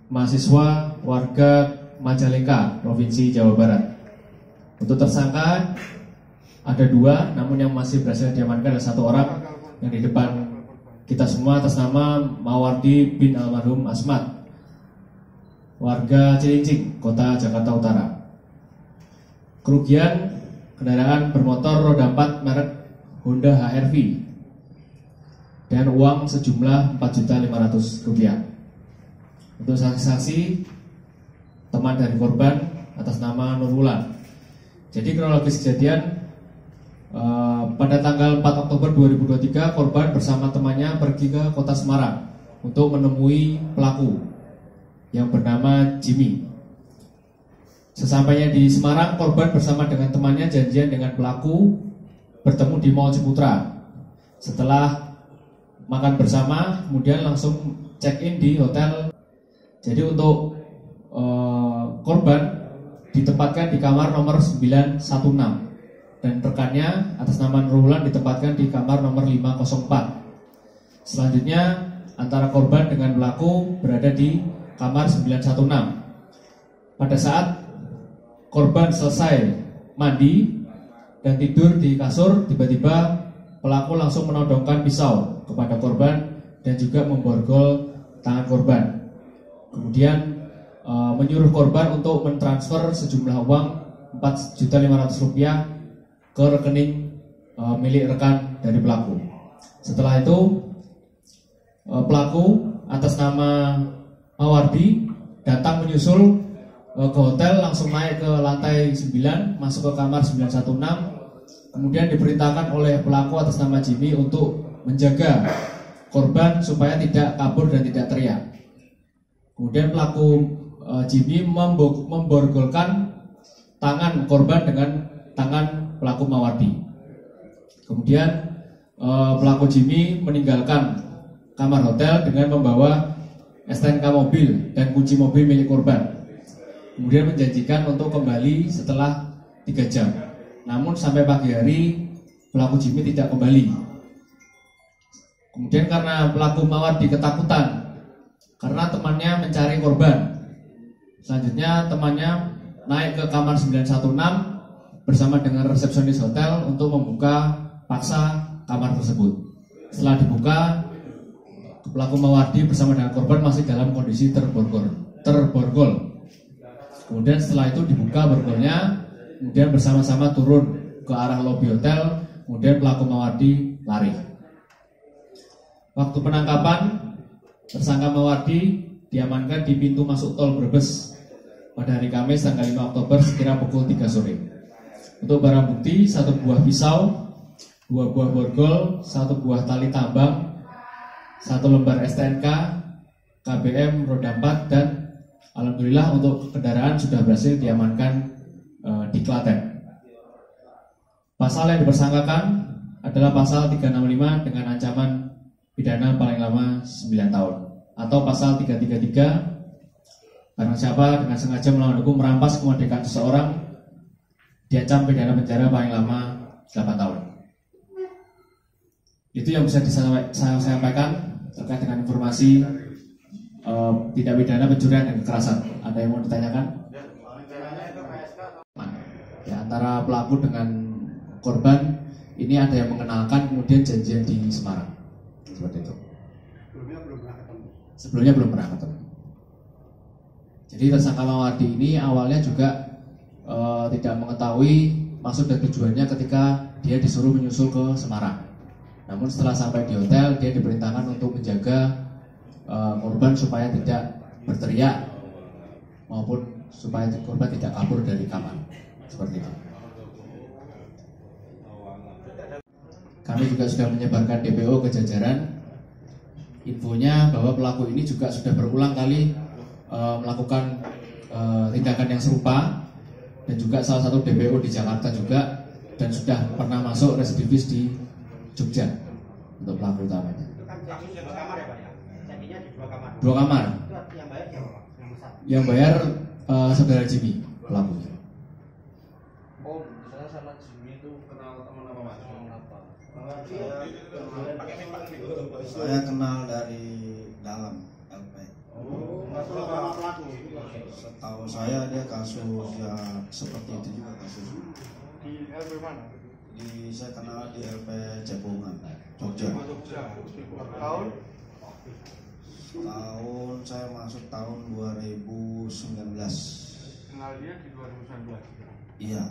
mahasiswa warga Majalengka, Provinsi Jawa Barat. Untuk tersangka ada 2, namun yang masih berhasil diamankan ada 1 orang yang di depan kita semua atas nama Mawardi bin almarhum Asmat, warga Cilincing, Kota Jakarta Utara. Kerugian kendaraan bermotor roda 4 merek Honda HR-V dan uang sejumlah Rp4.500.000. Untuk saksi-saksi, teman dari korban atas nama Nurwulan. Jadi kronologis kejadian, pada tanggal 4 Oktober 2023 korban bersama temannya pergi ke kota Semarang untuk menemui pelaku yang bernama Jimmy. Sesampainya di Semarang, korban bersama dengan temannya janjian dengan pelaku bertemu di Mall Ciputra. Setelah makan bersama, kemudian langsung check-in di hotel. Jadi untuk korban ditempatkan di kamar nomor 916 dan rekannya atas nama Nurwulan ditempatkan di kamar nomor 504. Selanjutnya antara korban dengan pelaku berada di kamar 916. Pada saat korban selesai mandi dan tidur di kasur, tiba-tiba pelaku langsung menodongkan pisau kepada korban dan juga memborgol tangan korban. Kemudian menyuruh korban untuk mentransfer sejumlah uang Rp4.500.000 ke rekening milik rekan dari pelaku. Setelah itu pelaku atas nama Mawardi datang menyusul ke hotel, langsung naik ke lantai 9, masuk ke kamar 916. Kemudian diperintahkan oleh pelaku atas nama Jimmy untuk menjaga korban supaya tidak kabur dan tidak teriak. Kemudian pelaku Jimmy memborgolkan tangan korban dengan tangan pelaku Mawardi. Kemudian pelaku Jimmy meninggalkan kamar hotel dengan membawa STNK mobil dan kunci mobil milik korban. Kemudian menjanjikan untuk kembali setelah 3 jam. Namun sampai pagi hari pelaku Jimmy tidak kembali. Kemudian karena pelaku Mawardi ketakutan karena temannya mencari korban, selanjutnya temannya naik ke kamar 916 bersama dengan resepsionis hotel untuk membuka paksa kamar tersebut. Setelah dibuka, pelaku Mawardi bersama dengan korban masih dalam kondisi terborgol. Kemudian setelah itu dibuka borgolnya, kemudian bersama-sama turun ke arah lobi hotel, kemudian pelaku Mawardi lari. Waktu penangkapan, tersangka Mawardi diamankan di pintu masuk tol Brebes pada hari Kamis tanggal 5 Oktober sekira pukul 3 sore. Untuk barang bukti, 1 buah pisau, 2 buah borgol, 1 buah tali tambang, 1 lembar STNK, KBM roda 4, dan alhamdulillah untuk kendaraan sudah berhasil diamankan di Klaten. Pasal yang dipersangkakan adalah pasal 365 dengan ancaman pidana paling lama 9 tahun, atau pasal 333 barang siapa dengan sengaja melawan hukum merampas kemerdekaan seseorang diancam pidana penjara paling lama 8 tahun. Itu yang bisa saya sampaikan terkait dengan informasi tindak pidana pencurian dan kekerasan. Ada yang mau ditanyakan? Ya, antara pelaku dengan korban ini ada yang mengenalkan, kemudian janjian di Semarang. Seperti itu. Sebelumnya belum pernah ketemu. Jadi tersangka Mawardi ini awalnya juga tidak mengetahui maksud dan tujuannya ketika dia disuruh menyusul ke Semarang. Namun setelah sampai di hotel, dia diperintahkan untuk menjaga korban supaya tidak berteriak maupun supaya korban tidak kabur dari kamar. Seperti itu. Kami juga sudah menyebarkan DPO ke jajaran. Infonya bahwa pelaku ini juga sudah berulang kali melakukan tindakan yang serupa, dan juga salah satu DPO di Jakarta juga, dan sudah pernah masuk residivis di Jogja untuk pelaku utamanya. Dua kamar. Yang bayar saudara Jimmy, pelakunya. Oh, misalnya sama Jimmy itu kenal teman apa mas? Saya kenal dari dalam LP. Oh, masuk Setahu saya dia kasus ya seperti itu juga kasus. Di LP mana? Saya kenal di LP Cekungan, Jogja. Tahun? Tahun saya masuk tahun 2019. Kenal dia di 2019. Iya,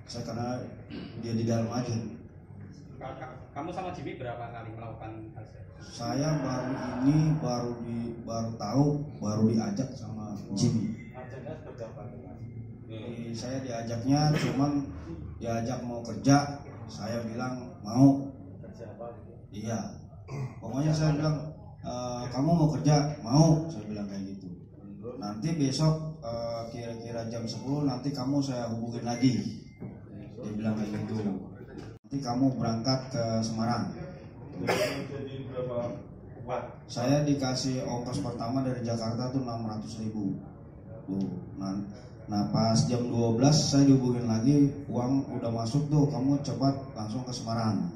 saya kenal dia di dalam aja. Kamu sama Jimmy berapa kali melakukan hal itu? Saya baru tahu, baru diajak sama Jimmy. Ajaknya seperti apa? Saya diajaknya cuman diajak mau kerja, saya bilang mau. Kerja apa gitu? Iya, pokoknya saya bilang kamu mau kerja, mau, saya bilang kayak gitu. Nanti besok kira-kira jam 10 nanti kamu saya hubungin lagi. Dia bilang kayak gitu. Nanti kamu berangkat ke Semarang. Saya dikasih ongkos pertama dari Jakarta tuh 600.000. Tuh, nah pas jam 12 saya dihubungin lagi, uang udah masuk tuh, kamu cepat langsung ke Semarang.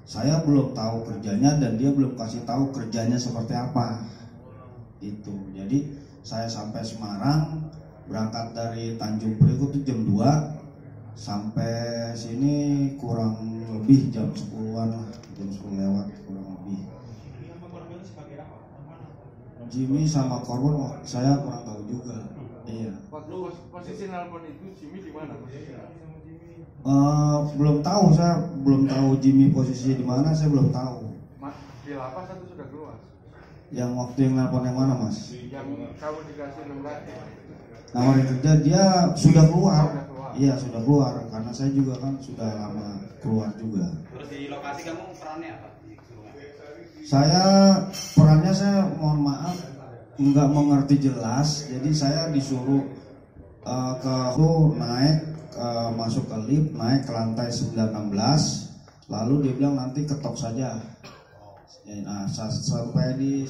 Saya belum tahu kerjanya dan dia belum kasih tahu kerjanya seperti apa. Itu. Jadi saya sampai Semarang, berangkat dari Tanjung Priok itu jam 2. Sampai sini kurang lebih jam 10-an lah, jam 10 lewat kurang lebih. Jimmy sama korban saya kurang tahu juga. Iya. Waktu posisi nelpon itu Jimmy di mana? Belum tahu, saya belum tahu Jimmy posisinya di mana, saya belum tahu. Mas, di lapas atau sudah keluar? Yang waktu yang nelpon yang mana, Mas? Yang kamu dikasih nomor Nawarin kerja dia sudah keluar. Iya, sudah keluar karena saya juga kan sudah lama keluar juga. Terus di lokasi kamu perannya apa? Saya perannya, saya mohon maaf nggak mengerti jelas, jadi saya disuruh naik masuk ke lift, naik ke lantai 916, lalu dia bilang nanti ketok saja. Nah, sampai di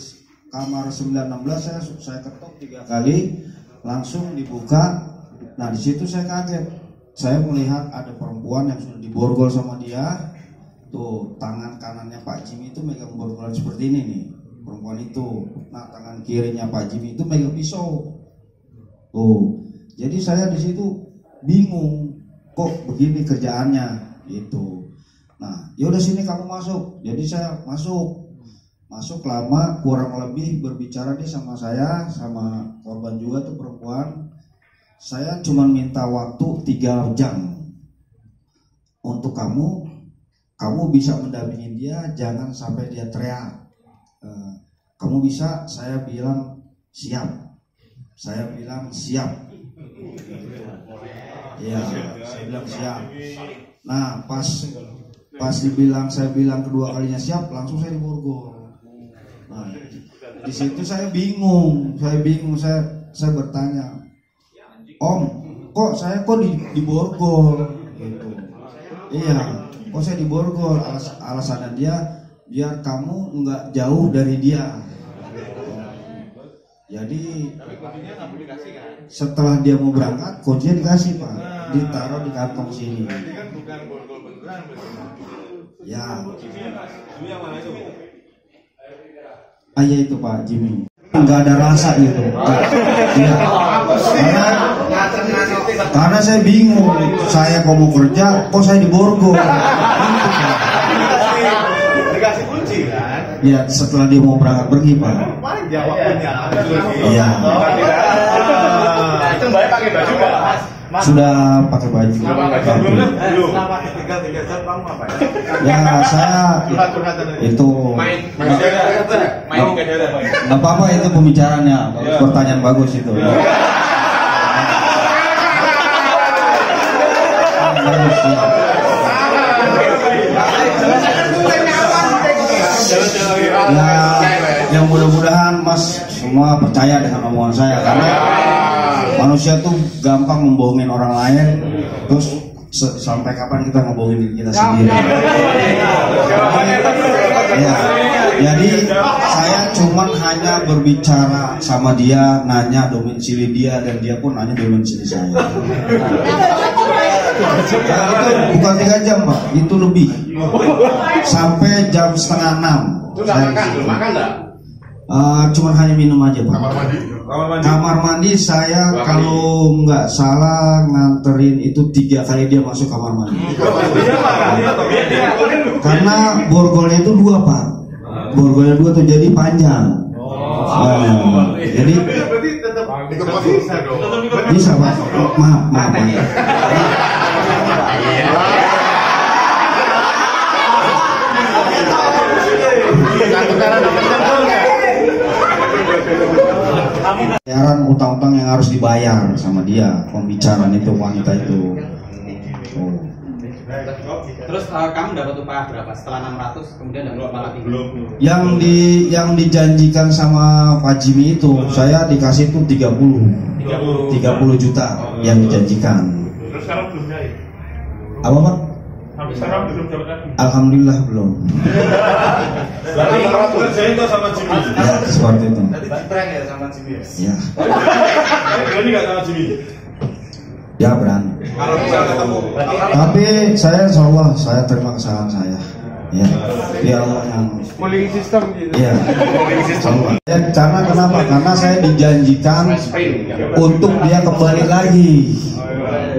kamar 916 saya ketok 3 kali, langsung dibuka. Nah, di situ saya kaget. Saya melihat ada perempuan yang sudah diborgol sama dia. Tuh, tangan kanannya Pak Jimmy itu megang borgolan seperti ini nih, perempuan itu. Nah, tangan kirinya Pak Jimmy itu megang pisau. Tuh. Jadi saya di situ bingung, kok begini kerjaannya itu. Nah, yaudah sini kamu masuk. Jadi saya masuk lama, kurang lebih berbicara nih sama saya, sama korban juga tuh perempuan. Saya cuma minta waktu 3 jam untuk kamu bisa mendampingi dia, jangan sampai dia teriak. Kamu bisa, saya bilang siap. Iya, saya bilang siap. Nah, pas saya bilang kedua kalinya siap, langsung saya diborgol. Nah, di situ saya bingung, saya bertanya, Om, kok diborgol gitu. Iya, kok saya diborgol? Alasannya dia biar kamu nggak jauh dari dia. Jadi setelah dia mau berangkat, kuncinya dikasih, Pak, ditaruh di kantong sini. Ya. Iya itu Pak Jimmy. Nggak ada rasa gitu. Ya. Karena saya bingung, saya kok mau kerja, kok saya diborgol. Dikasih kunci kan? Ya setelah dia mau berangkat pergi Pak. Jawabnya. Iya. Itu Mbak pakai baju nggak? Sudah pakai baju. Belum. Tinggal 3 jam kamu apa ya? Ya saya itu main di Gadara. nggak apa-apa, itu pembicaraannya, pertanyaan bagus itu. Bagus, ya mudah-mudahan Mas semua percaya dengan omongan saya, karena manusia tuh gampang membohongin orang lain, terus sampai kapan kita ngebohongin diri kita sendiri. Ya, jadi saya cuman hanya berbicara sama dia, nanya domisili dia, dan dia pun nanya domisili saya. Nah, itu bukan 3 jam Pak, itu lebih, sampai jam 5:30. Itu nggak makan enggak? Cuman hanya minum aja Pak. Kamar mandi. Kamar mandi saya Dua kali. kalau nggak salah nganterin itu 3 kali dia masuk kamar mandi. Karena borgolnya itu 2 Pak. Borgolnya 2 tuh jadi panjang. Jadi Berarti tetap ikut bisa dong. bisa Pak. Maaf Pak. Bayaran utang-utang yang harus dibayar sama dia, pembicaraan itu wanita itu. Oh. Terus kamu dapat upah berapa? Setelah 600 kemudian dapat upah lagi? Yang dijanjikan sama Pak Jimmy itu saya dikasih itu 30 juta yang dijanjikan. Terus sekarang belum cair. Apa Pak? Sampai sekarang belum dapat lagi. Alhamdulillah belum. Berarti kamu kerjain tuh sama Jimmy. Ya seperti itu. Tadi prank ya sama Jimmy ya? Ya, Berani nggak sama Jimmy? ya berani. Kalau bisa ketemu. Tapi saya insya Allah saya terima kesalahan saya. Ya, biar Allah yang. Pooling system gitu. Ya. Ya, karena kenapa? Karena saya dijanjikan untuk dia kembali lagi.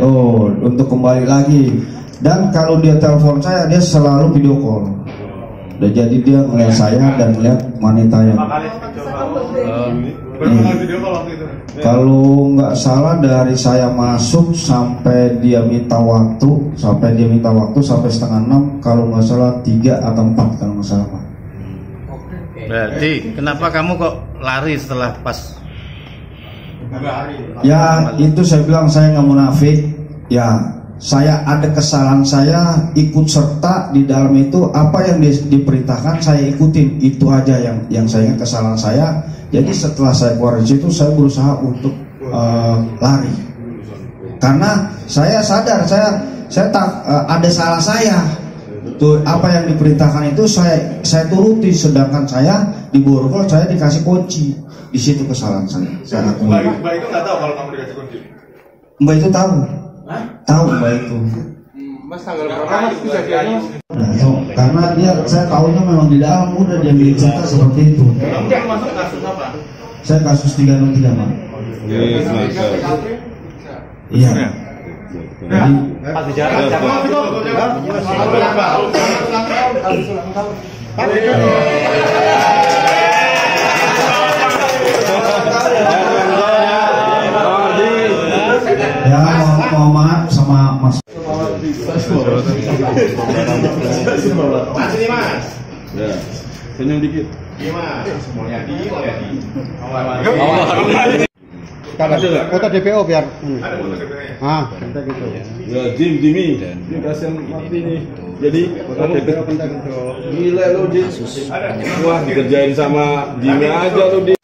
Oh, untuk kembali lagi. Dan kalau dia telepon saya, dia selalu video call. Dan jadi dia melihat saya dan melihat wanita yang. Kalau nggak salah dari saya masuk sampai dia minta waktu, sampai 5:30 kalau nggak salah 3 atau 4 kalau nggak salah Pak. Berarti kenapa kamu kok lari setelah pas? Ya itu saya bilang saya nggak munafik. Ya saya ada kesalahan, saya ikut serta di dalam itu, apa yang diperintahkan saya ikutin, itu aja yang saya ingat kesalahan saya. Jadi setelah saya keluar dari situ saya berusaha untuk lari karena saya sadar saya tak ada salah saya. Tuh apa yang diperintahkan itu saya turuti, sedangkan saya di borgol saya dikasih kunci. Di situ kesalahan saya. Mbak itu nggak tahu kalau kamu dikasih kunci. Mbak itu tahu. Tahu Mbak itu. Mas tanggal berapa Mas kejadiannya? Nah, karena saya tahunya memang di dalam udah dia bikin cerita seperti itu. Kamu yang masuk kasus apa? Saya kasus 363 Pak. Iya. Jadi ya mau maaf sama Mas. Mas ini Mas. Ya, senyum dikit. Iya Mas. Mulyadi. Foto DPO biar. Ada foto DPO-nya. Penting gitu. Ya, Jimmy. Ini kasihan mati nih. Jadi, Foto DPO penting itu. gila lu, Jim. Wah, dikerjain sama Jimmy aja lu, Di.